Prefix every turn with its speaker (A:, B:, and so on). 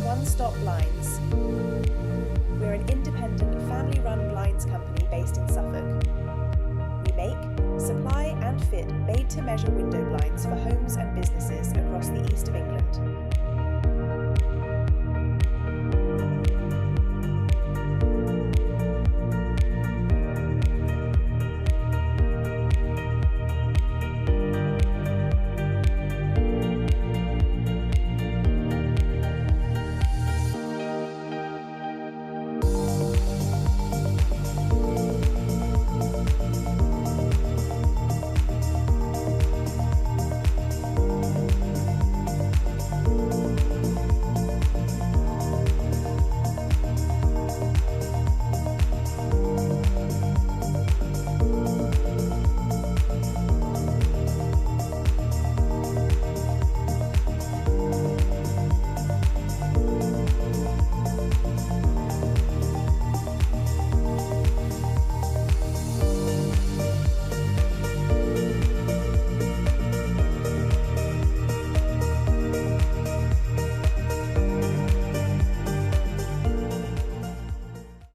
A: One Stop Blinds. We're an independent, family-run blinds company based in Suffolk. We make, supply and fit made-to-measure window blinds for homes and businesses across the